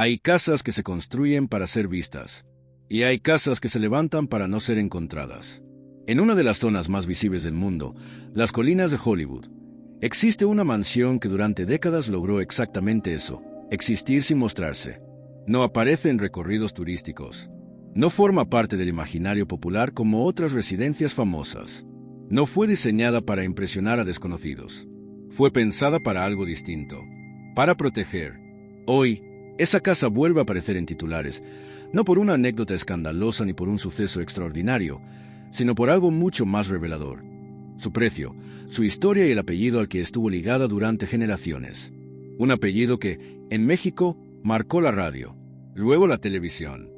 Hay casas que se construyen para ser vistas, y hay casas que se levantan para no ser encontradas. En una de las zonas más visibles del mundo, las colinas de Hollywood, existe una mansión que durante décadas logró exactamente eso, existir sin mostrarse. No aparece en recorridos turísticos. No forma parte del imaginario popular como otras residencias famosas. No fue diseñada para impresionar a desconocidos. Fue pensada para algo distinto, para proteger. Hoy, esa casa vuelve a aparecer en titulares, no por una anécdota escandalosa ni por un suceso extraordinario, sino por algo mucho más revelador. Su precio, su historia y el apellido al que estuvo ligada durante generaciones. Un apellido que, en México, marcó la radio, luego la televisión,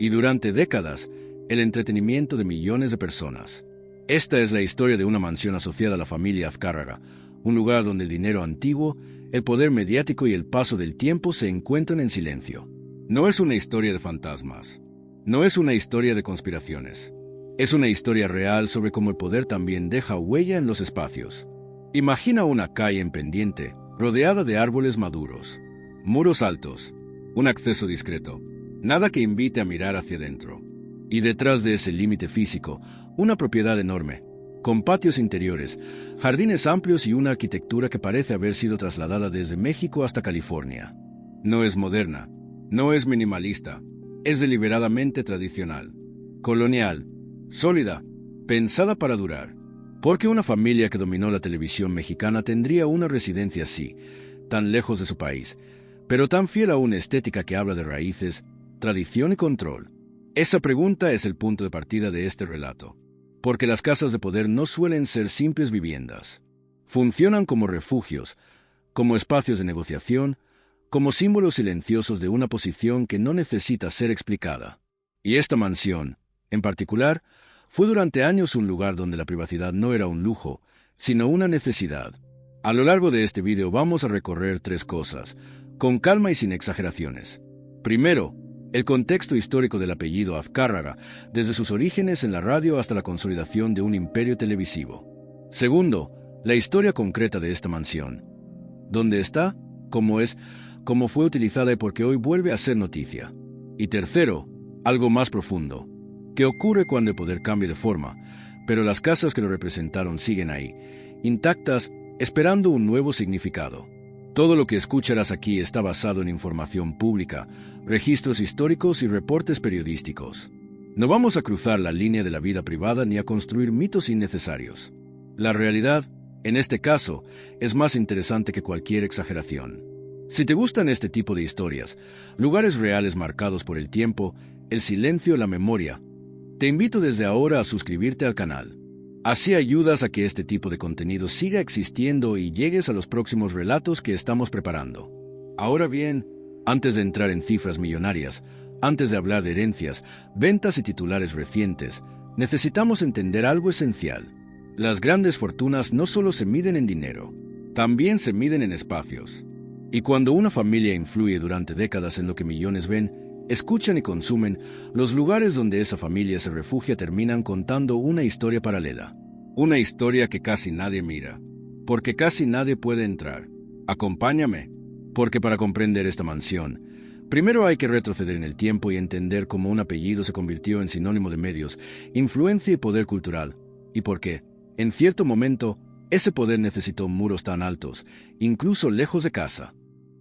y durante décadas, el entretenimiento de millones de personas. Esta es la historia de una mansión asociada a la familia Azcárraga, un lugar donde el dinero antiguo, el poder mediático y el paso del tiempo se encuentran en silencio. No es una historia de fantasmas. No es una historia de conspiraciones. Es una historia real sobre cómo el poder también deja huella en los espacios. Imagina una calle en pendiente, rodeada de árboles maduros, muros altos, un acceso discreto, nada que invite a mirar hacia adentro. Y detrás de ese límite físico, una propiedad enorme, con patios interiores, jardines amplios y una arquitectura que parece haber sido trasladada desde México hasta California. No es moderna, no es minimalista, es deliberadamente tradicional, colonial, sólida, pensada para durar. ¿Por qué una familia que dominó la televisión mexicana tendría una residencia así, tan lejos de su país, pero tan fiel a una estética que habla de raíces, tradición y control? Esa pregunta es el punto de partida de este relato. Porque las casas de poder no suelen ser simples viviendas. Funcionan como refugios, como espacios de negociación, como símbolos silenciosos de una posición que no necesita ser explicada. Y esta mansión, en particular, fue durante años un lugar donde la privacidad no era un lujo, sino una necesidad. A lo largo de este video vamos a recorrer tres cosas, con calma y sin exageraciones. Primero, el contexto histórico del apellido Azcárraga, desde sus orígenes en la radio hasta la consolidación de un imperio televisivo. Segundo, la historia concreta de esta mansión. ¿Dónde está? ¿Cómo es? ¿Cómo fue utilizada y por qué hoy vuelve a ser noticia? Y tercero, algo más profundo. ¿Qué ocurre cuando el poder cambia de forma, pero las casas que lo representaron siguen ahí, intactas, esperando un nuevo significado? Todo lo que escucharás aquí está basado en información pública, registros históricos y reportes periodísticos. No vamos a cruzar la línea de la vida privada ni a construir mitos innecesarios. La realidad, en este caso, es más interesante que cualquier exageración. Si te gustan este tipo de historias, lugares reales marcados por el tiempo, el silencio, la memoria, te invito desde ahora a suscribirte al canal. Así ayudas a que este tipo de contenido siga existiendo y llegues a los próximos relatos que estamos preparando. Ahora bien, antes de entrar en cifras millonarias, antes de hablar de herencias, ventas y titulares recientes, necesitamos entender algo esencial. Las grandes fortunas no solo se miden en dinero, también se miden en espacios. Y cuando una familia influye durante décadas en lo que millones ven, escuchan y consumen, los lugares donde esa familia se refugia terminan contando una historia paralela. Una historia que casi nadie mira, porque casi nadie puede entrar. Acompáñame, porque para comprender esta mansión, primero hay que retroceder en el tiempo y entender cómo un apellido se convirtió en sinónimo de medios, influencia y poder cultural, y por qué, en cierto momento, ese poder necesitó muros tan altos, incluso lejos de casa.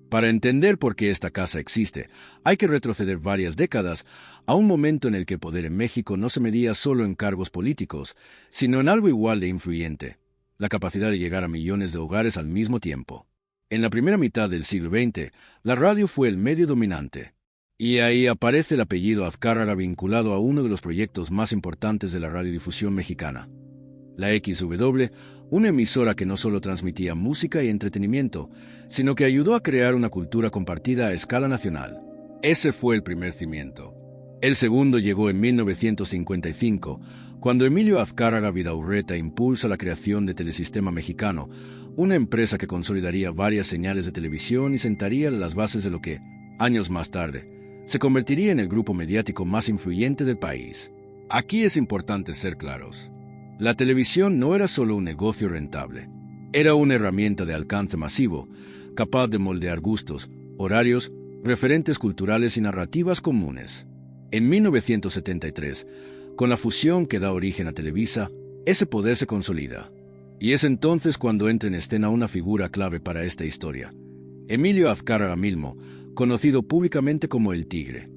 Para entender por qué esta casa existe, hay que retroceder varias décadas a un momento en el que el poder en México no se medía solo en cargos políticos, sino en algo igual de influyente, la capacidad de llegar a millones de hogares al mismo tiempo. En la primera mitad del siglo XX, la radio fue el medio dominante. Y ahí aparece el apellido Azcárraga vinculado a uno de los proyectos más importantes de la radiodifusión mexicana. La XW, una emisora que no solo transmitía música y entretenimiento, sino que ayudó a crear una cultura compartida a escala nacional. Ese fue el primer cimiento. El segundo llegó en 1955, cuando Emilio Azcárraga Vidaurreta impulsa la creación de Telesistema Mexicano, una empresa que consolidaría varias señales de televisión y sentaría las bases de lo que, años más tarde, se convertiría en el grupo mediático más influyente del país. Aquí es importante ser claros. La televisión no era solo un negocio rentable. Era una herramienta de alcance masivo, capaz de moldear gustos, horarios, referentes culturales y narrativas comunes. En 1973, con la fusión que da origen a Televisa, ese poder se consolida. Y es entonces cuando entra en escena una figura clave para esta historia: Emilio Azcárraga Milmo, conocido públicamente como El Tigre.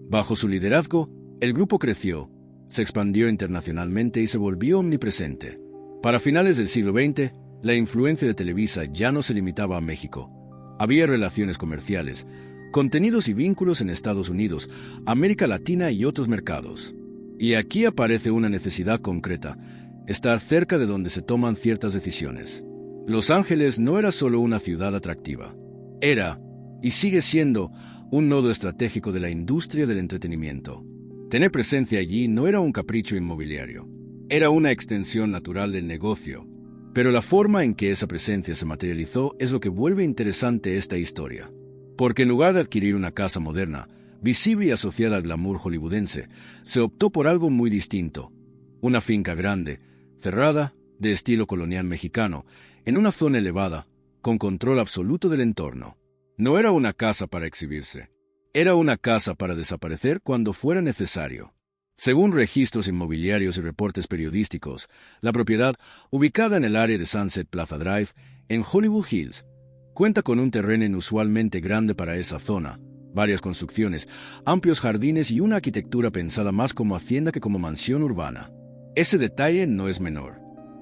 Bajo su liderazgo, el grupo creció, se expandió internacionalmente y se volvió omnipresente. Para finales del siglo XX, la influencia de Televisa ya no se limitaba a México. Había relaciones comerciales, contenidos y vínculos en Estados Unidos, América Latina y otros mercados. Y aquí aparece una necesidad concreta: estar cerca de donde se toman ciertas decisiones. Los Ángeles no era solo una ciudad atractiva. Era, y sigue siendo, un nodo estratégico de la industria del entretenimiento. Tener presencia allí no era un capricho inmobiliario. Era una extensión natural del negocio. Pero la forma en que esa presencia se materializó es lo que vuelve interesante esta historia. Porque en lugar de adquirir una casa moderna, visible y asociada al glamour hollywoodense, se optó por algo muy distinto: una finca grande, cerrada, de estilo colonial mexicano, en una zona elevada, con control absoluto del entorno. No era una casa para exhibirse. Era una casa para desaparecer cuando fuera necesario. Según registros inmobiliarios y reportes periodísticos, la propiedad, ubicada en el área de Sunset Plaza Drive, en Hollywood Hills, cuenta con un terreno inusualmente grande para esa zona, varias construcciones, amplios jardines y una arquitectura pensada más como hacienda que como mansión urbana. Ese detalle no es menor.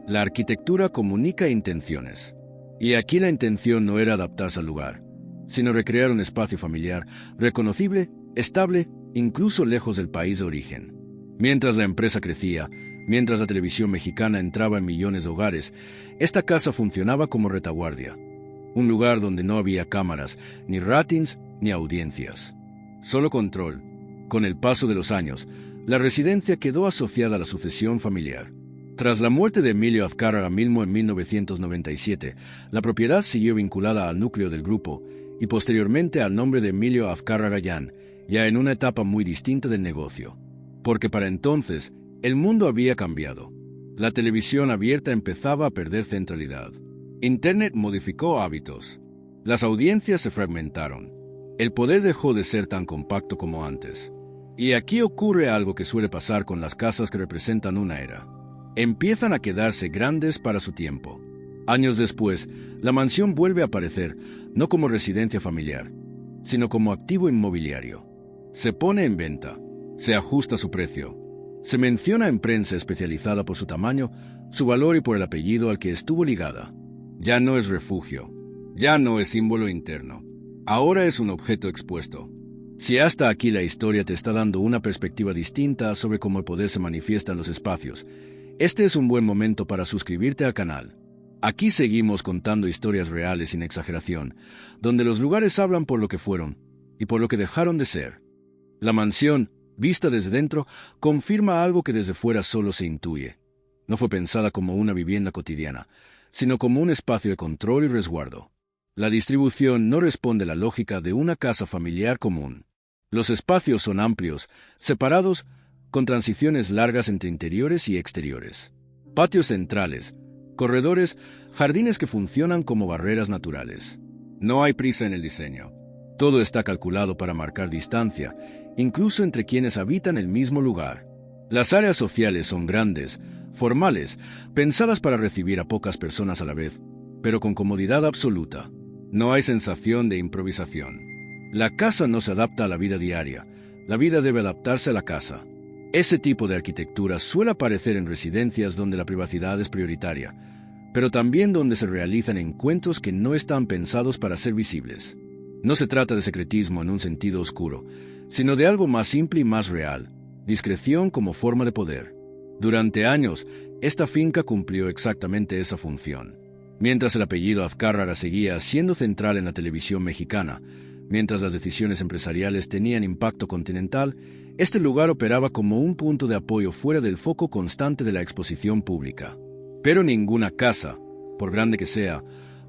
La arquitectura comunica intenciones. Y aquí la intención no era adaptarse al lugar, sino recrear un espacio familiar, reconocible, estable, incluso lejos del país de origen. Mientras la empresa crecía, mientras la televisión mexicana entraba en millones de hogares, esta casa funcionaba como retaguardia. Un lugar donde no había cámaras, ni ratings, ni audiencias. Solo control. Con el paso de los años, la residencia quedó asociada a la sucesión familiar. Tras la muerte de Emilio Azcárraga Milmo en 1997, la propiedad siguió vinculada al núcleo del grupo y posteriormente al nombre de Emilio Azcárraga Llán, ya en una etapa muy distinta del negocio. Porque para entonces, el mundo había cambiado. La televisión abierta empezaba a perder centralidad. Internet modificó hábitos. Las audiencias se fragmentaron. El poder dejó de ser tan compacto como antes. Y aquí ocurre algo que suele pasar con las casas que representan una era. Empiezan a quedarse grandes para su tiempo. Años después, la mansión vuelve a aparecer, no como residencia familiar, sino como activo inmobiliario. Se pone en venta, se ajusta su precio, se menciona en prensa especializada por su tamaño, su valor y por el apellido al que estuvo ligada. Ya no es refugio, ya no es símbolo interno, ahora es un objeto expuesto. Si hasta aquí la historia te está dando una perspectiva distinta sobre cómo el poder se manifiesta en los espacios, este es un buen momento para suscribirte al canal. Aquí seguimos contando historias reales sin exageración, donde los lugares hablan por lo que fueron y por lo que dejaron de ser. La mansión, vista desde dentro, confirma algo que desde fuera solo se intuye. No fue pensada como una vivienda cotidiana, sino como un espacio de control y resguardo. La distribución no responde a la lógica de una casa familiar común. Los espacios son amplios, separados, con transiciones largas entre interiores y exteriores. Patios centrales, corredores, jardines que funcionan como barreras naturales. No hay prisa en el diseño. Todo está calculado para marcar distancia, incluso entre quienes habitan el mismo lugar. Las áreas sociales son grandes, formales, pensadas para recibir a pocas personas a la vez, pero con comodidad absoluta. No hay sensación de improvisación. La casa no se adapta a la vida diaria, la vida debe adaptarse a la casa. Ese tipo de arquitectura suele aparecer en residencias donde la privacidad es prioritaria, pero también donde se realizan encuentros que no están pensados para ser visibles. No se trata de secretismo en un sentido oscuro, sino de algo más simple y más real: discreción como forma de poder. Durante años, esta finca cumplió exactamente esa función. Mientras el apellido Azcárraga seguía siendo central en la televisión mexicana, mientras las decisiones empresariales tenían impacto continental, este lugar operaba como un punto de apoyo fuera del foco constante de la exposición pública. Pero ninguna casa, por grande que sea,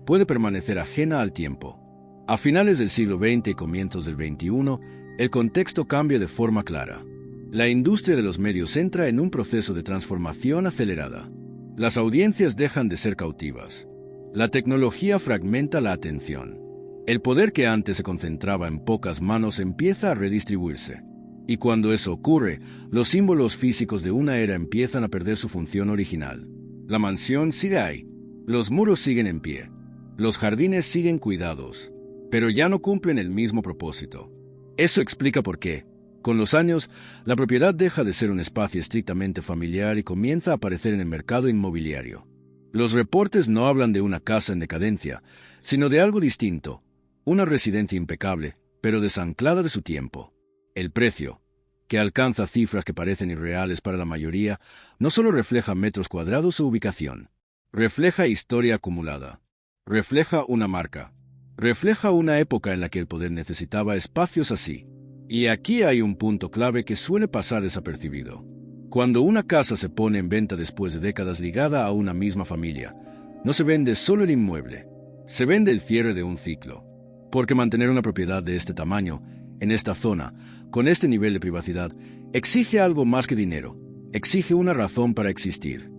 puede permanecer ajena al tiempo. A finales del siglo XX y comienzos del XXI, el contexto cambia de forma clara. La industria de los medios entra en un proceso de transformación acelerada. Las audiencias dejan de ser cautivas. La tecnología fragmenta la atención. El poder que antes se concentraba en pocas manos empieza a redistribuirse. Y cuando eso ocurre, los símbolos físicos de una era empiezan a perder su función original. La mansión sigue ahí, los muros siguen en pie, los jardines siguen cuidados, pero ya no cumplen el mismo propósito. Eso explica por qué, con los años, la propiedad deja de ser un espacio estrictamente familiar y comienza a aparecer en el mercado inmobiliario. Los reportes no hablan de una casa en decadencia, sino de algo distinto, una residencia impecable, pero desanclada de su tiempo. El precio, que alcanza cifras que parecen irreales para la mayoría, no solo refleja metros cuadrados o ubicación, refleja historia acumulada, refleja una marca, refleja una época en la que el poder necesitaba espacios así. Y aquí hay un punto clave que suele pasar desapercibido. Cuando una casa se pone en venta después de décadas ligada a una misma familia, no se vende solo el inmueble, se vende el cierre de un ciclo. Porque mantener una propiedad de este tamaño, en esta zona, con este nivel de privacidad, exige algo más que dinero, exige una razón para existir.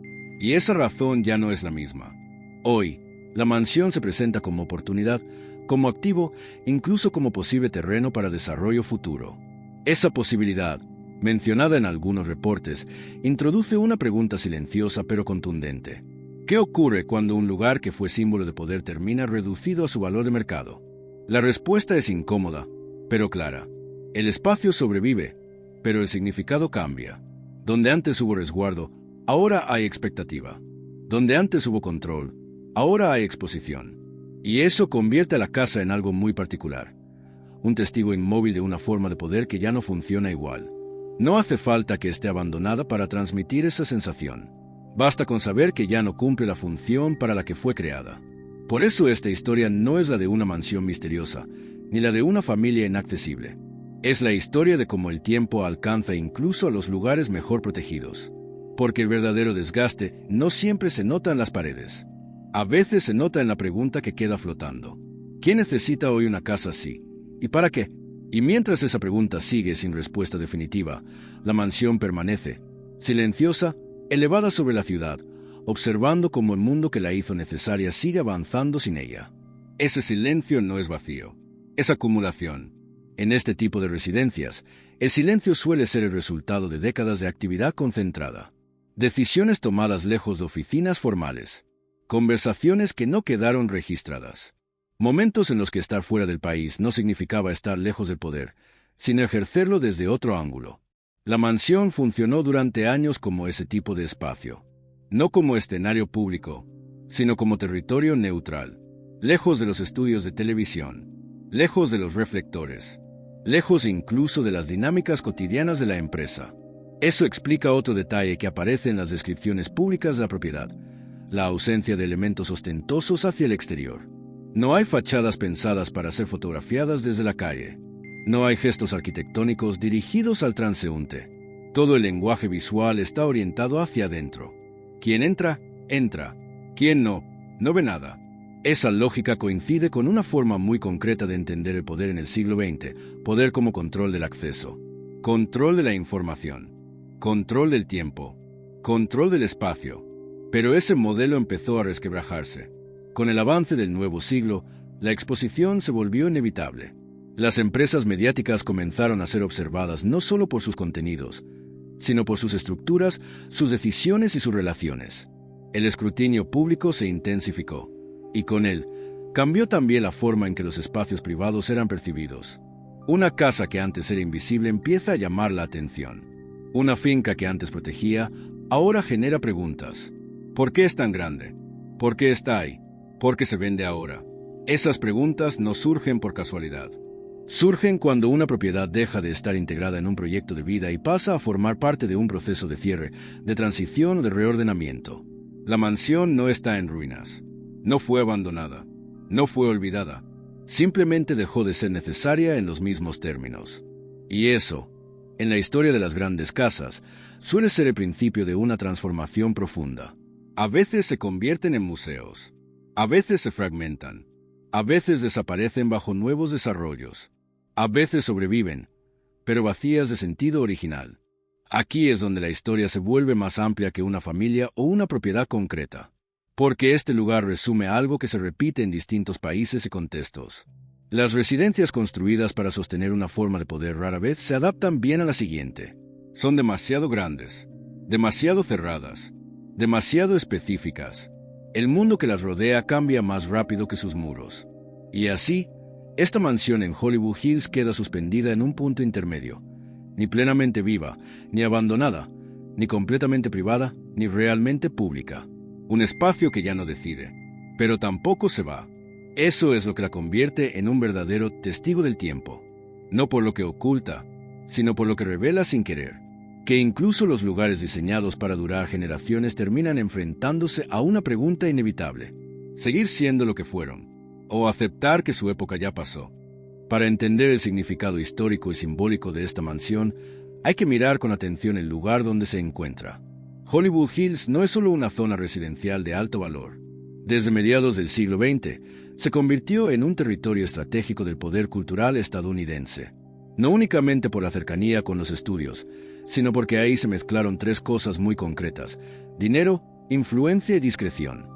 Y esa razón ya no es la misma. Hoy, la mansión se presenta como oportunidad, como activo, incluso como posible terreno para desarrollo futuro. Esa posibilidad, mencionada en algunos reportes, introduce una pregunta silenciosa pero contundente. ¿Qué ocurre cuando un lugar que fue símbolo de poder termina reducido a su valor de mercado? La respuesta es incómoda, pero clara. El espacio sobrevive, pero el significado cambia. Donde antes hubo resguardo, ahora hay expectativa. Donde antes hubo control, ahora hay exposición. Y eso convierte a la casa en algo muy particular. Un testigo inmóvil de una forma de poder que ya no funciona igual. No hace falta que esté abandonada para transmitir esa sensación. Basta con saber que ya no cumple la función para la que fue creada. Por eso esta historia no es la de una mansión misteriosa, ni la de una familia inaccesible. Es la historia de cómo el tiempo alcanza incluso a los lugares mejor protegidos. Porque el verdadero desgaste no siempre se nota en las paredes. A veces se nota en la pregunta que queda flotando. ¿Quién necesita hoy una casa así? ¿Y para qué? Y mientras esa pregunta sigue sin respuesta definitiva, la mansión permanece, silenciosa, elevada sobre la ciudad, observando cómo el mundo que la hizo necesaria sigue avanzando sin ella. Ese silencio no es vacío, es acumulación. En este tipo de residencias, el silencio suele ser el resultado de décadas de actividad concentrada. Decisiones tomadas lejos de oficinas formales. Conversaciones que no quedaron registradas. Momentos en los que estar fuera del país no significaba estar lejos del poder, sino ejercerlo desde otro ángulo. La mansión funcionó durante años como ese tipo de espacio. No como escenario público, sino como territorio neutral. Lejos de los estudios de televisión, lejos de los reflectores, lejos incluso de las dinámicas cotidianas de la empresa. Eso explica otro detalle que aparece en las descripciones públicas de la propiedad: la ausencia de elementos ostentosos hacia el exterior. No hay fachadas pensadas para ser fotografiadas desde la calle. No hay gestos arquitectónicos dirigidos al transeúnte. Todo el lenguaje visual está orientado hacia adentro. Quien entra, entra. Quien no, no ve nada. Esa lógica coincide con una forma muy concreta de entender el poder en el siglo XX, poder como control del acceso, control de la información, control del tiempo, control del espacio. Pero ese modelo empezó a resquebrajarse. Con el avance del nuevo siglo, la exposición se volvió inevitable. Las empresas mediáticas comenzaron a ser observadas no solo por sus contenidos, sino por sus estructuras, sus decisiones y sus relaciones. El escrutinio público se intensificó, y con él cambió también la forma en que los espacios privados eran percibidos. Una casa que antes era invisible empieza a llamar la atención. Una finca que antes protegía, ahora genera preguntas. ¿Por qué es tan grande? ¿Por qué está ahí? ¿Por qué se vende ahora? Esas preguntas no surgen por casualidad. Surgen cuando una propiedad deja de estar integrada en un proyecto de vida y pasa a formar parte de un proceso de cierre, de transición o de reordenamiento. La mansión no está en ruinas. No fue abandonada. No fue olvidada. Simplemente dejó de ser necesaria en los mismos términos. Y eso, en la historia de las grandes casas, suele ser el principio de una transformación profunda. A veces se convierten en museos. A veces se fragmentan. A veces desaparecen bajo nuevos desarrollos. A veces sobreviven, pero vacías de sentido original. Aquí es donde la historia se vuelve más amplia que una familia o una propiedad concreta. Porque este lugar resume algo que se repite en distintos países y contextos. Las residencias construidas para sostener una forma de poder rara vez se adaptan bien a la siguiente. Son demasiado grandes, demasiado cerradas, demasiado específicas. El mundo que las rodea cambia más rápido que sus muros. Y así, esta mansión en Hollywood Hills queda suspendida en un punto intermedio, ni plenamente viva, ni abandonada, ni completamente privada, ni realmente pública. Un espacio que ya no decide, pero tampoco se va. Eso es lo que la convierte en un verdadero testigo del tiempo. No por lo que oculta, sino por lo que revela sin querer. Que incluso los lugares diseñados para durar generaciones terminan enfrentándose a una pregunta inevitable: ¿seguir siendo lo que fueron? ¿O aceptar que su época ya pasó? Para entender el significado histórico y simbólico de esta mansión, hay que mirar con atención el lugar donde se encuentra. Hollywood Hills no es solo una zona residencial de alto valor. Desde mediados del siglo XX, se convirtió en un territorio estratégico del poder cultural estadounidense. No únicamente por la cercanía con los estudios, sino porque ahí se mezclaron tres cosas muy concretas: dinero, influencia y discreción.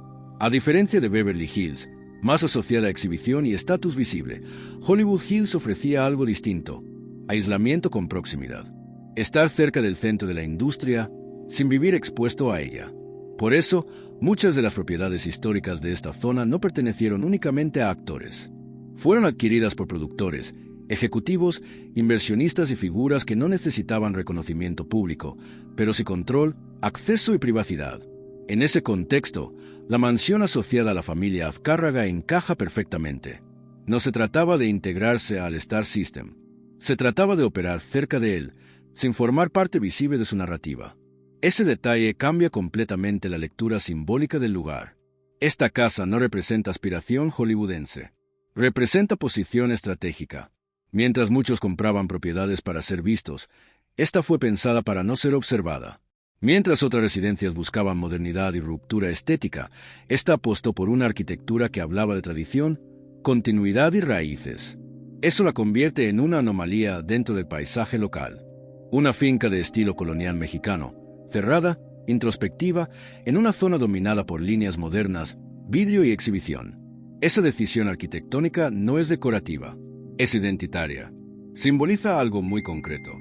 A diferencia de Beverly Hills, más asociada a exhibición y estatus visible, Hollywood Hills ofrecía algo distinto: aislamiento con proximidad. Estar cerca del centro de la industria, sin vivir expuesto a ella. Por eso, muchas de las propiedades históricas de esta zona no pertenecieron únicamente a actores. Fueron adquiridas por productores, ejecutivos, inversionistas y figuras que no necesitaban reconocimiento público, pero sí control, acceso y privacidad. En ese contexto, la mansión asociada a la familia Azcárraga encaja perfectamente. No se trataba de integrarse al Star System. Se trataba de operar cerca de él, sin formar parte visible de su narrativa. Ese detalle cambia completamente la lectura simbólica del lugar. Esta casa no representa aspiración hollywoodense. Representa posición estratégica. Mientras muchos compraban propiedades para ser vistos, esta fue pensada para no ser observada. Mientras otras residencias buscaban modernidad y ruptura estética, esta apostó por una arquitectura que hablaba de tradición, continuidad y raíces. Eso la convierte en una anomalía dentro del paisaje local. Una finca de estilo colonial mexicano, cerrada, introspectiva, en una zona dominada por líneas modernas, vidrio y exhibición. Esa decisión arquitectónica no es decorativa, es identitaria. Simboliza algo muy concreto.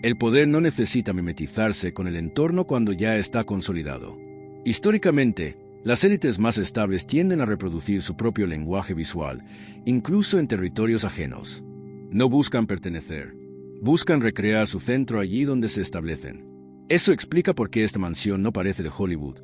El poder no necesita mimetizarse con el entorno cuando ya está consolidado. Históricamente, las élites más estables tienden a reproducir su propio lenguaje visual, incluso en territorios ajenos. No buscan pertenecer, buscan recrear su centro allí donde se establecen. Eso explica por qué esta mansión no parece de Hollywood,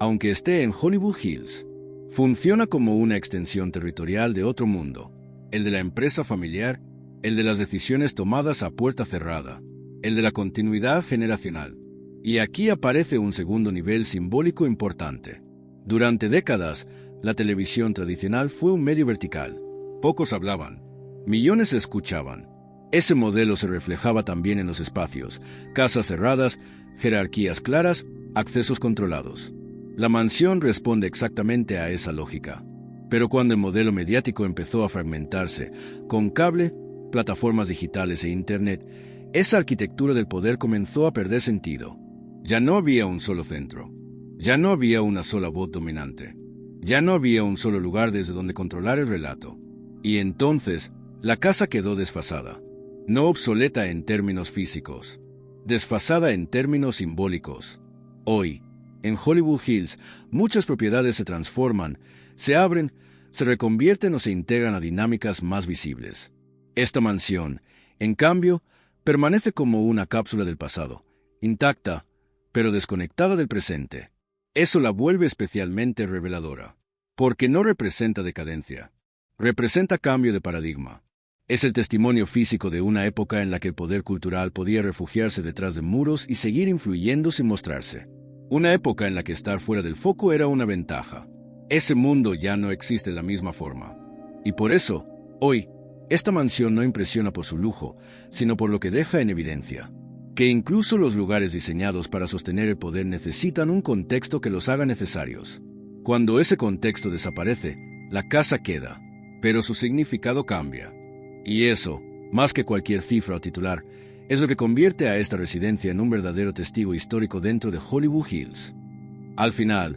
aunque esté en Hollywood Hills. Funciona como una extensión territorial de otro mundo, el de la empresa familiar, el de las decisiones tomadas a puerta cerrada, el de la continuidad generacional. Y aquí aparece un segundo nivel simbólico importante. Durante décadas, la televisión tradicional fue un medio vertical. Pocos hablaban, millones escuchaban. Ese modelo se reflejaba también en los espacios: casas cerradas, jerarquías claras, accesos controlados. La mansión responde exactamente a esa lógica. Pero cuando el modelo mediático empezó a fragmentarse, con cable, plataformas digitales e Internet, esa arquitectura del poder comenzó a perder sentido. Ya no había un solo centro. Ya no había una sola voz dominante. Ya no había un solo lugar desde donde controlar el relato. Y entonces, la casa quedó desfasada. No obsoleta en términos físicos, desfasada en términos simbólicos. Hoy, en Hollywood Hills, muchas propiedades se transforman, se abren, se reconvierten o se integran a dinámicas más visibles. Esta mansión, en cambio, permanece como una cápsula del pasado, intacta, pero desconectada del presente. Eso la vuelve especialmente reveladora, porque no representa decadencia, representa cambio de paradigma. Es el testimonio físico de una época en la que el poder cultural podía refugiarse detrás de muros y seguir influyendo sin mostrarse. Una época en la que estar fuera del foco era una ventaja. Ese mundo ya no existe de la misma forma. Y por eso, hoy, esta mansión no impresiona por su lujo, sino por lo que deja en evidencia. Que incluso los lugares diseñados para sostener el poder necesitan un contexto que los haga necesarios. Cuando ese contexto desaparece, la casa queda, pero su significado cambia. Y eso, más que cualquier cifra o titular, es lo que convierte a esta residencia en un verdadero testigo histórico dentro de Hollywood Hills. Al final,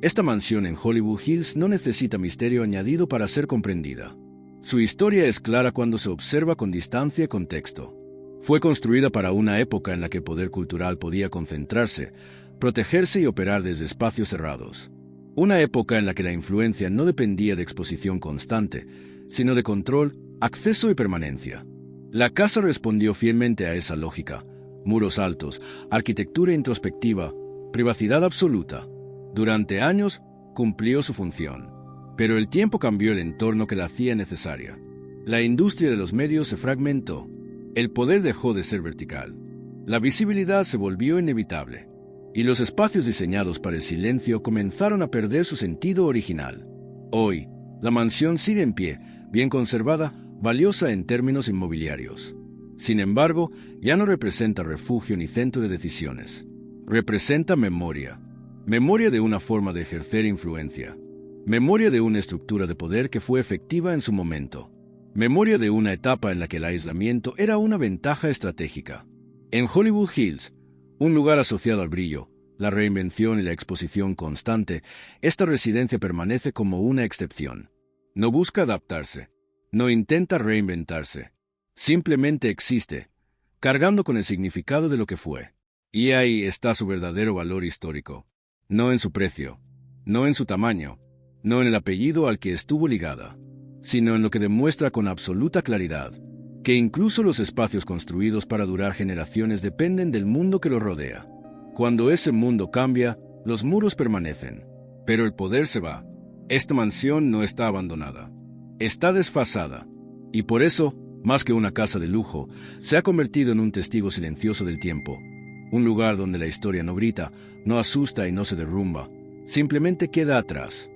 esta mansión en Hollywood Hills no necesita misterio añadido para ser comprendida. Su historia es clara cuando se observa con distancia y contexto. Fue construida para una época en la que el poder cultural podía concentrarse, protegerse y operar desde espacios cerrados. Una época en la que la influencia no dependía de exposición constante, sino de control, acceso y permanencia. La casa respondió fielmente a esa lógica: muros altos, arquitectura introspectiva, privacidad absoluta. Durante años cumplió su función, pero el tiempo cambió el entorno que la hacía necesaria. La industria de los medios se fragmentó. El poder dejó de ser vertical. La visibilidad se volvió inevitable, y los espacios diseñados para el silencio comenzaron a perder su sentido original. Hoy, la mansión sigue en pie, bien conservada, valiosa en términos inmobiliarios. Sin embargo, ya no representa refugio ni centro de decisiones. Representa memoria. Memoria de una forma de ejercer influencia. Memoria de una estructura de poder que fue efectiva en su momento. Memoria de una etapa en la que el aislamiento era una ventaja estratégica. En Hollywood Hills, un lugar asociado al brillo, la reinvención y la exposición constante, esta residencia permanece como una excepción. No busca adaptarse, no intenta reinventarse, simplemente existe, cargando con el significado de lo que fue. Y ahí está su verdadero valor histórico. No en su precio, no en su tamaño, no en el apellido al que estuvo ligada, sino en lo que demuestra con absoluta claridad, que incluso los espacios construidos para durar generaciones dependen del mundo que los rodea. Cuando ese mundo cambia, los muros permanecen, pero el poder se va. Esta mansión no está abandonada, está desfasada, y por eso, más que una casa de lujo, se ha convertido en un testigo silencioso del tiempo, un lugar donde la historia no grita, no asusta y no se derrumba, simplemente queda atrás.